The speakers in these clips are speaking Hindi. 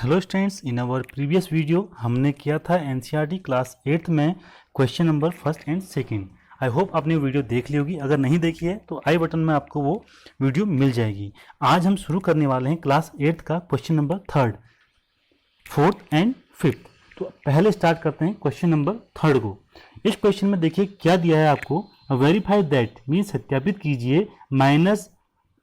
Hello students, in our previous video हमने किया था एनसीईआरटी क्लास 8 में question number first and second. I hope आपने वीडियो देख ली होगी। अगर नहीं देखी है तो आई बटन में आपको वो वीडियो मिल जाएगी। आज हम शुरू करने वाले हैं क्लास 8 का question number third, fourth and fifth. तो पहले स्टार्ट करते हैं क्वेश्चन नंबर थर्ड को। इस क्वेश्चन में देखिए क्या दिया है आपको, वेरीफाई दैट मीन सत्यापित कीजिए minus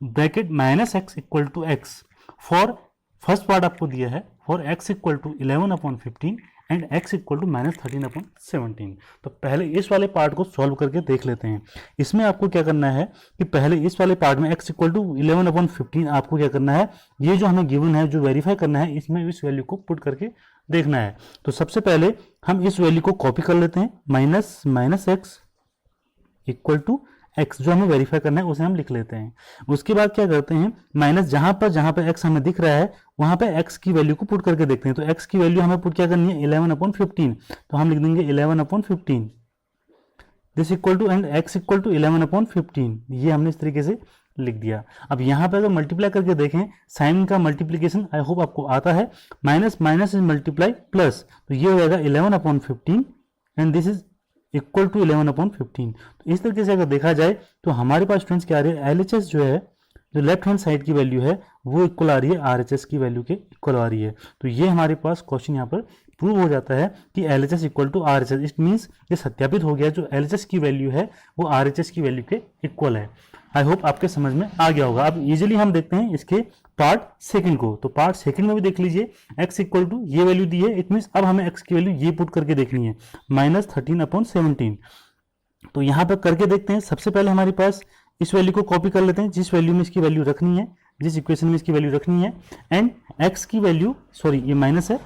bracket minus x equal to x for first part आपको दिया है for x equal to 11/15 and x equal to -13/17। तो पहले इस वाले पार्ट को सॉल्व करके देख लेते हैं। इसमें आपको क्या करना है कि पहले इस वाले पार्ट में x इक्वल टू 11/15 आपको क्या करना है, ये जो हमें गिवन है जो वेरीफाई करना है, इसमें इस वैल्यू को पुट करके देखना है। तो सबसे पहले हम इस वैल्यू को कॉपी कर लेते हैं, minus x equal to x जो हमें वेरीफाई करना है उसे हम लिख लेते हैं। उसके बाद क्या करते हैं, माइनस जहां पर x हमें दिख रहा है वहां पे x की वैल्यू को पुट करके देखते हैं। तो x की वैल्यू हमें पुट क्या करनी है, 11/15। तो हम लिख देंगे 11/15 this equal to and x equal to 11/15। ये हमने इस तरीके से लिख दिया। अब यहाँ पे अगर मल्टीप्लाई करके देखें, साइन का मल्टीप्लीकेशन आई होप आपको आता है, minus minus is multiply plus, तो ये हो जाएगा 11/15 and this is equal to 11/15। तो इस तरीके से अगर देखा जाए तो हमारे पास स्टूडेंट्स क्या आ रही है, LHS जो है, जो लेफ्ट हैंड साइड की वैल्यू है वो इक्वल आ रही है RHS की वैल्यू के इक्वल आ रही है। तो ये हमारे पास क्वेश्चन यहाँ पर प्रूव हो जाता है कि LHS equal to RHS। It means ये सत्यापित हो गया, जो LHS की वैल्यू है वो RHS की वैल्यू के इक्वल है। आई होप आपके समझ में आ गया होगा। अब इजीली हम देखते हैं इसके पार्ट सेकंड को। तो पार्ट सेकंड में भी देख लीजिए, x इक्वल टू ये वैल्यू दी है, इट मीन्स अब हमें x की वैल्यू ये पुट करके देखनी है, -13/17। तो यहाँ पर करके देखते हैं। सबसे पहले हमारे पास इस वैल्यू को कॉपी कर लेते हैं, जिस वैल्यू में इसकी वैल्यू रखनी है, जिस इक्वेशन में इसकी वैल्यू रखनी है, एंड x की वैल्यू, सॉरी ये माइनस है,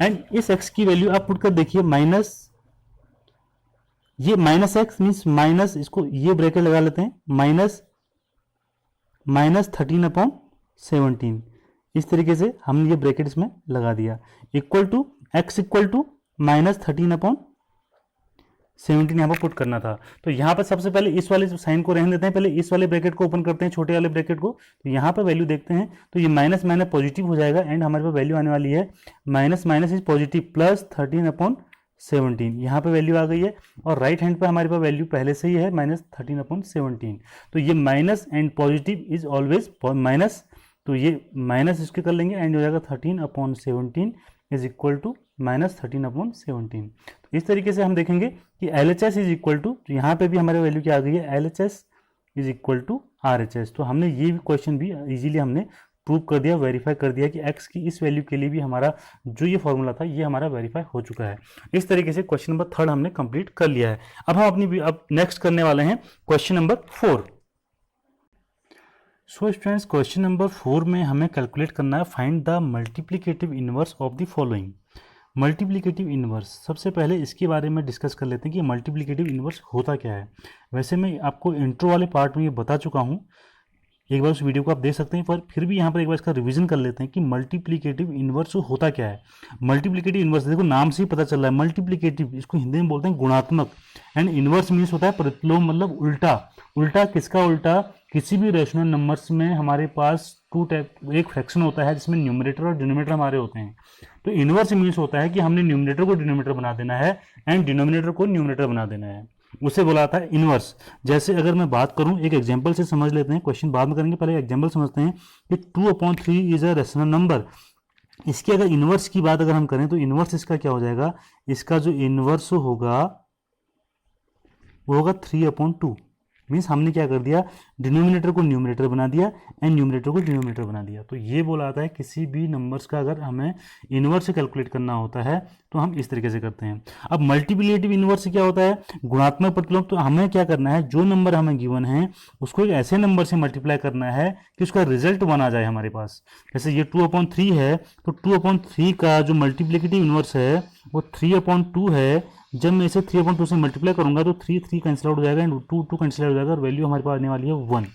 एंड इस x की वैल्यू आप पुट कर देखिए, माइनस ये माइनस एक्स मीन्स माइनस, इसको ये ब्रैकेट लगा लेते हैं, -13/17। इस तरीके से हमने ये ब्रैकेट इसमें लगा दिया, equal to x equal to -13/17 यहाँ पर पुट करना था। तो यहाँ पर सबसे पहले इस वाले साइन को रहने देते हैं, पहले इस वाले ब्रैकेट को ओपन करते हैं, छोटे वाले ब्रैकेट को। तो यहाँ पर वैल्यू देखते हैं, तो ये माइनस माइनस पॉजिटिव हो जाएगा एंड हमारे पास वैल्यू आने वाली है minus minus is positive plus 13/17। यहाँ पे वैल्यू आ गई है और राइट हैंड पे हमारे पास वैल्यू पहले से ही है -13/17। तो ये minus and positive is always minus, तो ये माइनस इसके कर लेंगे एंड हो जाएगा 13/17 इज इक्वल टू -13/17। तो इस तरीके से हम देखेंगे कि LHS इज इक्वल टू, यहाँ पे भी हमारे वैल्यू क्या आ गई है, LHS is equal to RHS। तो हमने ये क्वेश्चन भी इजीली हमने प्रूव कर दिया, वेरीफाई कर दिया कि x की इस वैल्यू के लिए भी हमारा जो ये फॉर्मूला था ये हमारा वेरीफाई हो चुका है। इस तरीके से क्वेश्चन नंबर थर्ड हमने कंप्लीट कर लिया है। अब हम अब नेक्स्ट करने वाले हैं question number 4। So students, question number 4 में हमें कैलकुलेट करना है, find the multiplicative inverse of the following. Multiplicative inverse, सबसे पहले इसके बारे में डिस्कस कर लेते हैं कि मल्टीप्लिकेटिव इनवर्स होता क्या है। वैसे मैं आपको इंट्रो वाले पार्ट में ये बता चुका हूँ, एक बार उस वीडियो को आप देख सकते हैं, पर फिर भी यहाँ पर एक बार इसका रिवीजन कर लेते हैं कि मल्टीप्लिकेटिव इनवर्स होता क्या है। मल्टीप्लिकेटिव इनवर्स देखो नाम से ही पता चल रहा है, मल्टीप्लिकेटिव, इसको हिंदी में बोलते हैं गुणात्मक, एंड इनवर्स मीन्स होता है प्रतिलोम, मतलब उल्टा। उल्टा किसका उल्टा, किसी भी रेशनल नंबर्स में हमारे पास एक फ्रैक्शन होता है जिसमें न्यूमरेटर और डिनोमिनेटर हमारे होते हैं। तो इनवर्स मीन्स होता है कि हमने न्यूमरेटर को डिनोमिनेटर बना देना है एंड डिनोमिनेटर को न्यूमरेटर बना देना है, उसे बुलाता है इनवर्स। जैसे अगर मैं बात करूं, एक एग्जांपल से समझ लेते हैं, क्वेश्चन बाद में करेंगे, पहले एग्जांपल समझते हैं कि 2/3 इज अ रेशनल नंबर। इसके अगर इनवर्स की बात अगर हम करें तो इनवर्स इसका क्या हो जाएगा, इसका जो इनवर्स होगा वो होगा 3/2। मीन्स हमने क्या कर दिया, डिनोमिनेटर को न्यूमरेटर बना दिया एंड न्यूमरेटर को डिनोमिनेटर बना दिया। तो ये बोला आता है किसी भी नंबर्स का अगर हमें इनवर्स से कैलकुलेट करना होता है तो हम इस तरीके से करते हैं। अब मल्टीप्लिकेटिव इनवर्स से क्या होता है, गुणात्मक प्रतिलोम। तो हमें क्या करना है, जो नंबर हमें गिवन है उसको एक ऐसे नंबर से मल्टीप्लाई करना है कि उसका रिजल्ट 1 आ जाए हमारे पास। जैसे ये 2/3 है, तो 2/3 का जो मल्टीप्लिकेटिव इनवर्स है वो 3/2 है। जब मैं इसे 3/2 से मल्टीप्लाई करूंगा तो 3 कैंसिल आउट हो जाएगा एंड 2 कैंसिल आउट हो जाएगा और वैल्यू हमारे पास आने वाली है 1।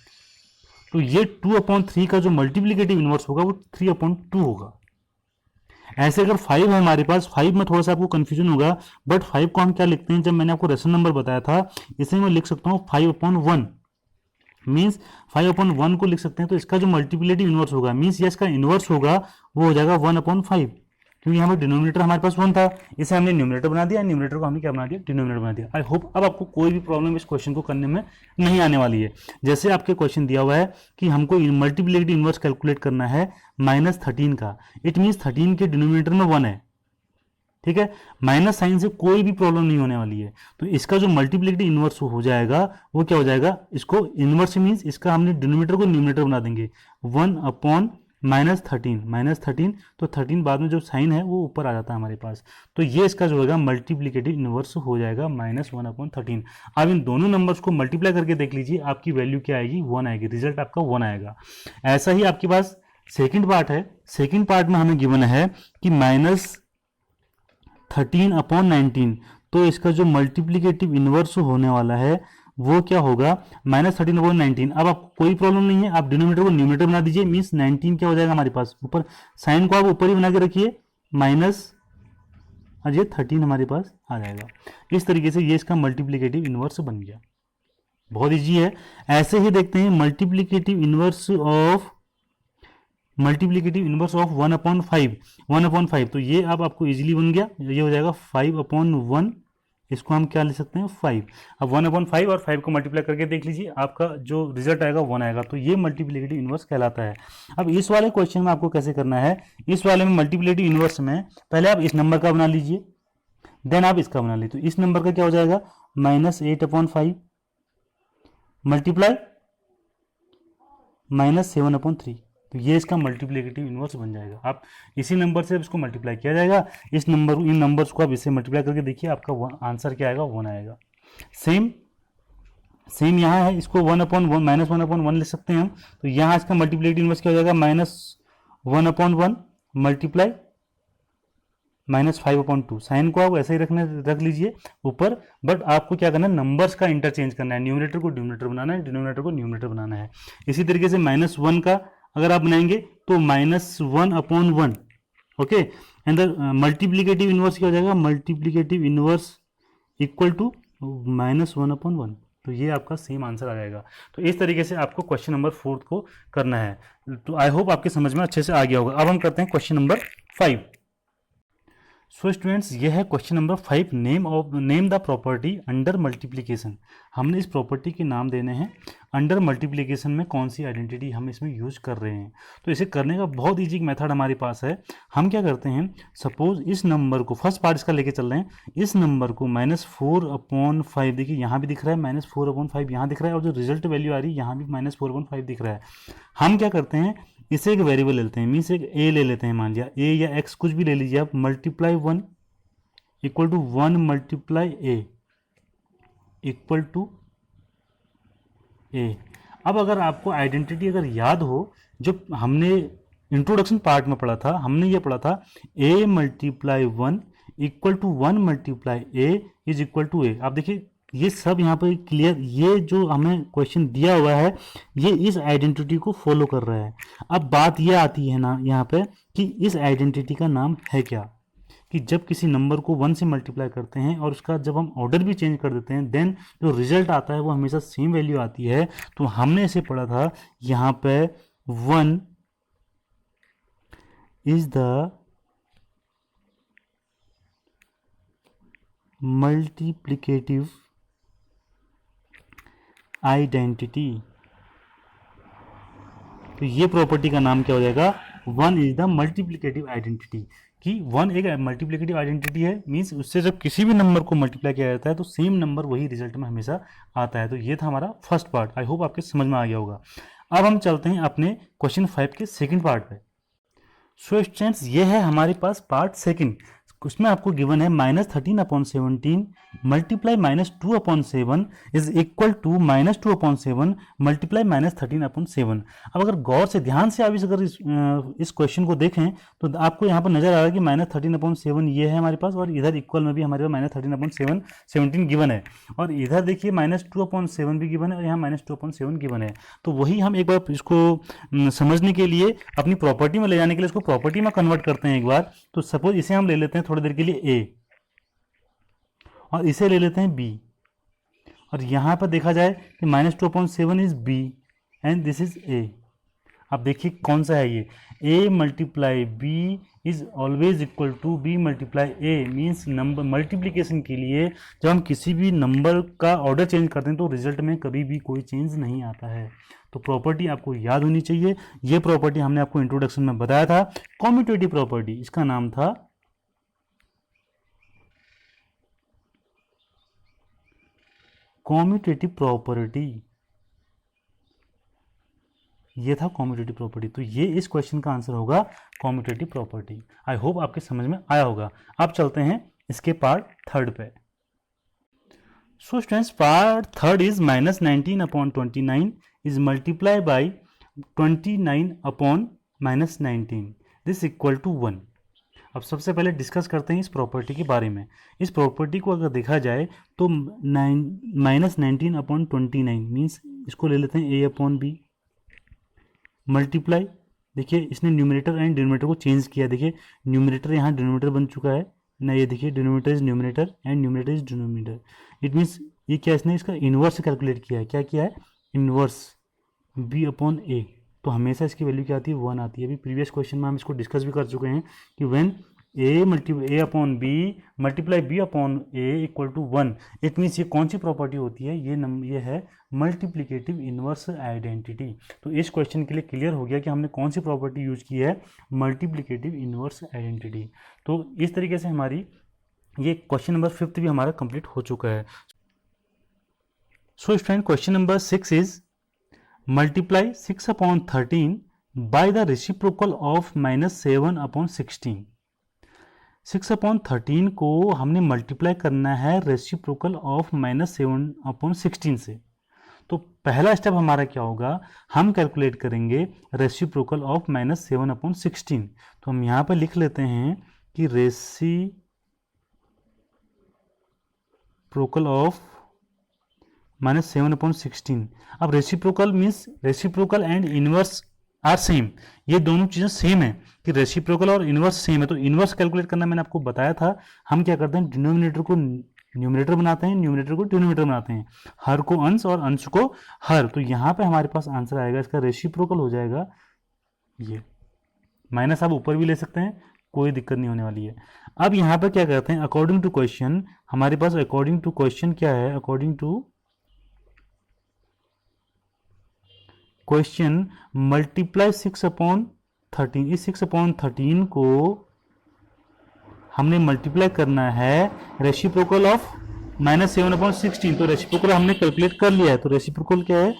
तो ये 2/3 का जो मल्टीप्लिकेटिव इनवर्स होगा वो 3/2 होगा। ऐसे अगर 5 है हमारे पास, 5 में थोड़ा सा आपको कंफ्यूजन होगा, बट 5 को हम क्या लिखते हैं, जब मैंने आपको रेशनल नंबर बताया था इसे मैं लिख सकता हूँ 5/1। मीन्स 5/1 को लिख सकते हैं, तो इसका जो मल्टीप्लिकेटिव इनवर्स होगा मीन्स ये इसका इनवर्स होगा वो हो जाएगा 1/5, क्योंकि यहाँ पर डिनोमिनेटर हमारे पास 1 था, इसे हमने न्यूमरेटर बना दिया, न्यूमरेटर को हमने क्या बना दिया, डिनोमिनेटर बना दिया। आई होप अब आपको कोई भी प्रॉब्लम इस क्वेश्चन को करने में नहीं आने वाली है। जैसे आपके क्वेश्चन दिया हुआ है कि हमको मल्टीप्लिकेटिव इनवर्स कैलकुलेट करना है -13 का, इट मीन्स 13 के डिनोमिनेटर में 1 है, ठीक है, माइनस साइन से कोई भी प्रॉब्लम नहीं होने वाली है। तो इसका जो मल्टीप्लिकेटिव इनवर्स हो जाएगा वो क्या हो जाएगा, इसको इनवर्स मीन्स इसका हमने डिनोमिनेटर को न्यूमरेटर बना देंगे, 1/-13, तो 13 बाद में जो साइन है वो ऊपर आ जाता है हमारे पास, तो ये इसका जो होगा मल्टीप्लिकेटिव इनवर्स हो जाएगा -1/13। अब इन दोनों नंबर्स को मल्टीप्लाई करके देख लीजिए, आपकी वैल्यू क्या आएगी, 1 आएगी, रिजल्ट आपका 1 आएगा। ऐसा ही आपके पास सेकेंड पार्ट है, सेकेंड पार्ट में हमें गिवन है कि -13/19, तो इसका जो मल्टीप्लिकेटिव इनवर्स होने वाला है वो क्या होगा, -13/19। अब आपको कोई प्रॉब्लम नहीं है, आप डिनोमिनेटर को न्यूमरेटर बना दीजिए, मीन्स 19 क्या हो जाएगा हमारे पास ऊपर, साइन को आप ऊपर ही बना के रखिए, माइनस और ये 13 हमारे पास आ जाएगा। इस तरीके से ये इसका मल्टीप्लिकेटिव इनवर्स बन गया, बहुत ईजी है। ऐसे ही देखते हैं मल्टीप्लिकेटिव इनवर्स ऑफ 1/5, तो ये अब आपको इजीली बन गया, ये हो जाएगा 5/1, इसको हम क्या ले सकते हैं 5। अब 1/5 और 5 को मल्टीप्लाई करके देख लीजिए, आपका जो रिजल्ट आएगा 1 आएगा, तो ये मल्टीप्लिकेटिव इनवर्स कहलाता है। अब इस वाले क्वेश्चन में आपको कैसे करना है, इस वाले में मल्टीप्लिकेटिव इनवर्स में पहले आप इस नंबर का बना लीजिए, देन आप इसका बना लीजिए। तो इस नंबर का क्या हो जाएगा, -8/5 मल्टीप्लाई -7/3, तो ये इसका मल्टीप्लिकेटिव इनवर्स बन जाएगा। आप इसी नंबर से इसको मल्टीप्लाई किया जाएगा, इस नंबर इन नंबर्स को आप इससे मल्टीप्लाई करके देखिए, आपका आंसर क्या आएगा, 1 आएगा। सेम यहाँ है, इसको 1/1 -1/1 लिख सकते हैं हम, तो यहाँ इसका मल्टीप्लिकेटिव इनवर्स क्या हो जाएगा, -1/1 मल्टीप्लाई -5/2। साइन को आप ऐसे ही रख लीजिए ऊपर, बट आपको क्या करना है, नंबर्स का इंटरचेंज करना है, न्यूमरेटर को डिनोमिनेटर बनाना है, डिनोमिनेटर को न्यूमरेटर बनाना है। इसी तरीके से -1 का अगर आप बनाएंगे तो -1/1, okay, and the multiplicative inverse क्या हो जाएगा, मल्टीप्लिकेटिव इनवर्स इक्वल टू -1/1, तो ये आपका सेम आंसर आ जाएगा। तो इस तरीके से आपको क्वेश्चन नंबर 4 को करना है। तो आई होप आपके समझ में अच्छे से आ गया होगा। अब हम करते हैं क्वेश्चन नंबर 5। सो स्टूडेंट्स, ये है question number 5, name the property under multiplication. हमने इस प्रॉपर्टी के नाम देने हैं, अंडर मल्टीप्लिकेशन में कौन सी आइडेंटिटी हम इसमें यूज कर रहे हैं। तो इसे करने का बहुत ईजी मेथड हमारे पास है। हम क्या करते हैं, सपोज इस नंबर को, फर्स्ट पार्ट इसका लेके चल रहे हैं, इस नंबर को -4/5, देखिए यहाँ भी दिख रहा है -4/5, यहाँ दिख रहा है, और जो रिजल्ट वैल्यू आ रही है यहाँ भी -4/5 दिख रहा है। हम क्या करते हैं, इसे एक वेरिएबल लेते हैं, मीन्स एक ए ले लेते हैं, मान लिया ए या एक्स कुछ भी ले लीजिए आप, multiply 1 equal to 1 multiply A equal to A. अब अगर आपको आइडेंटिटी अगर याद हो, जो हमने इंट्रोडक्शन पार्ट में पढ़ा था, हमने ये पढ़ा था a multiply 1 equal to 1 multiply A is equal to A. आप देखिए ये सब यहाँ पर क्लियर, ये जो हमें क्वेश्चन दिया हुआ है ये इस आइडेंटिटी को फॉलो कर रहा है। अब बात ये आती है ना यहाँ पे कि इस आइडेंटिटी का नाम है क्या, कि जब किसी नंबर को 1 से मल्टीप्लाई करते हैं और उसका जब हम ऑर्डर भी चेंज कर देते हैं, देन जो रिजल्ट आता है वो हमेशा सेम वैल्यू आती है। तो हमने इसे पढ़ा था यहाँ पे 1 इज द मल्टीप्लिकेटिव आइडेंटिटी। तो ये प्रॉपर्टी का नाम क्या हो जाएगा, 1 इज द मल्टीप्लिकेटिव आइडेंटिटी, कि 1 एक मल्टीप्लिकेटिव आइडेंटिटी है, मीन्स उससे जब किसी भी नंबर को मल्टीप्लाई किया जाता है तो सेम नंबर वही रिजल्ट में हमेशा आता है। तो ये था हमारा फर्स्ट पार्ट, आई होप आपके समझ में आ गया होगा। अब हम चलते हैं अपने क्वेश्चन 5 के सेकंड पार्ट पे। सो स्टूडेंट्स, ये है हमारे पास पार्ट सेकंड, उसमें आपको गिवन है -13/17 multiply -2/7 is equal to -2/7 multiply -13/7। अब अगर गौर से ध्यान से आप इस क्वेश्चन को देखें तो आपको यहाँ पर नजर आ रहा है कि -13/7 ये है हमारे पास, और इधर इक्वल में भी हमारे पास -13/17 गिवन है, और इधर देखिए -2/7 भी गिवन है, और यहाँ -2/7 गिवन है। तो वही हम एक बार इसको समझने के लिए, अपनी प्रॉपर्टी में ले जाने के लिए इसको प्रॉपर्टी में कन्वर्ट करते हैं एक बार। तो सपोज इसे हम ले लेते हैं थोड़ी देर के लिए a, और इसे ले लेते हैं b, और यहाँ पर देखा जाए कि -2/7 is b and this is a. अब देखिए कौन सा है ये, a multiply b is always equal to b multiply a, means number multiplication के लिए जब हम किसी भी नंबर का ऑर्डर चेंज करते हैं तो रिजल्ट में कभी भी कोई चेंज नहीं आता है। तो प्रॉपर्टी आपको याद होनी चाहिए। ये प्रॉपर्टी हमने आपको इंट्रोडक्शन में बताया था, कॉम्यूटेटिव प्रॉपर्टी, इसका नाम था कॉम्यूटेटिव प्रॉपर्टी। ये था कॉम्यूटेटिव प्रॉपर्टी। तो ये इस क्वेश्चन का आंसर होगा कॉम्यूटेटिव प्रॉपर्टी। आई होप आपके समझ में आया होगा। अब चलते हैं इसके पार्ट थर्ड पे। So students, part third is -19/29 is multiply by 29/-19, this equal to 1। अब सबसे पहले डिस्कस करते हैं इस प्रॉपर्टी के बारे में। इस प्रॉपर्टी को अगर देखा जाए तो -19/29 मीन्स इसको ले लेते हैं a/b मल्टीप्लाई, देखिए इसने न्यूमरेटर एंड डिनोमिनेटर को चेंज किया। देखिए न्यूमरेटर यहाँ डिनोमिनेटर बन चुका है ना, ये देखिए denominator is numerator and numerator is denominator. It means ये क्या, इसने इसका इन्वर्स कैलकुलेट किया है। क्या किया है, इन्वर्स b/a। तो हमेशा इसकी वैल्यू क्या आती है, 1 आती है। अभी प्रीवियस क्वेश्चन में हम इसको डिस्कस भी कर चुके हैं कि when a/b multiply b/a equal to 1, it means ये कौन सी प्रॉपर्टी होती है, ये है मल्टीप्लिकेटिव इन्वर्स आइडेंटिटी। तो इस क्वेश्चन के लिए क्लियर हो गया कि हमने कौन सी प्रॉपर्टी यूज की है, मल्टीप्लिकेटिव इन्वर्स आइडेंटिटी। तो इस तरीके से हमारी ये क्वेश्चन नंबर 5 भी हमारा कंप्लीट हो चुका है। So student, question number 6 is multiply 6/13 by the reciprocal of -7/16। 6/13 को हमने मल्टीप्लाई करना है रेसिप्रोकल ऑफ -7/16 से। तो पहला स्टेप हमारा क्या होगा, हम कैलकुलेट करेंगे रेसिप्रोकल ऑफ -7/16। तो हम यहाँ पर लिख लेते हैं कि रेसिप्रोकल ऑफ -7/16। अब reciprocal means reciprocal and inverse are same, ये दोनों चीज़ें सेम है कि रेसिप्रोकल और इनवर्स सेम है। तो इनवर्स कैलकुलेट करना मैंने आपको बताया था। हम क्या करते हैं, डिनोमिनेटर को न्यूमरेटर बनाते हैं, न्यूमरेटर को डिनोमिनेटर बनाते हैं, हर को अंश और अंश को हर। तो यहाँ पे हमारे पास आंसर आएगा, इसका रेसिप्रोकल हो जाएगा ये। माइनस आप ऊपर भी ले सकते हैं, कोई दिक्कत नहीं होने वाली है। अब यहाँ पे क्या करते हैं, अकॉर्डिंग टू क्वेश्चन, हमारे पास अकॉर्डिंग टू क्वेश्चन क्या है, अकॉर्डिंग टू क्वेश्चन मल्टीप्लाई 6/13। इस 6/13 को हमने मल्टीप्लाई करना है रेसिप्रोकल ऑफ -7/16। तो रेसिप्रोकल हमने कैलकुलेट कर लिया है। तो रेसिप्रोकल क्या है,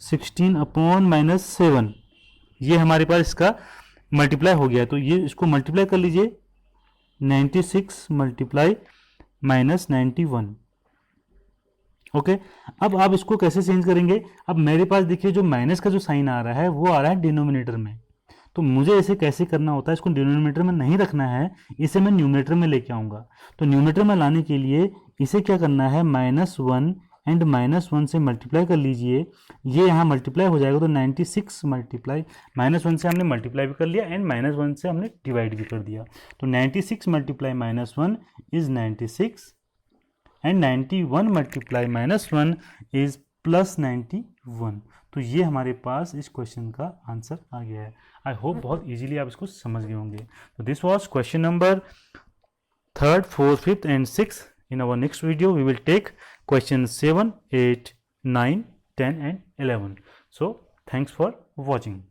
16/-7। ये हमारे पास इसका मल्टीप्लाई हो गया है। तो ये इसको मल्टीप्लाई कर लीजिए, 96 मल्टीप्लाई -91। ओके, अब आप इसको कैसे चेंज करेंगे। अब मेरे पास देखिए जो माइनस का जो साइन आ रहा है वो आ रहा है डिनोमिनेटर में। तो मुझे इसे कैसे करना होता है, इसको डिनोमिनेटर में नहीं रखना है, इसे मैं न्यूमरेटर में लेके आऊँगा। तो न्यूमरेटर में लाने के लिए इसे क्या करना है, -1 एंड -1 से मल्टीप्लाई कर लीजिए। ये यहाँ मल्टीप्लाई हो जाएगा। तो 96 मल्टीप्लाई -1 से हमने मल्टीप्लाई भी कर लिया एंड -1 से हमने डिवाइड भी कर दिया। तो 96 multiply -1 is 96 and 91 multiply -1 is +91। तो ये हमारे पास इस क्वेश्चन का आंसर आ गया है। आई होप बहुत इजीली आप इसको समझ गए होंगे। तो this was question number 3rd, 4th, 5th and 6th. In our next video we will take question 7, 8, 9, 10 and 11. So thanks for watching.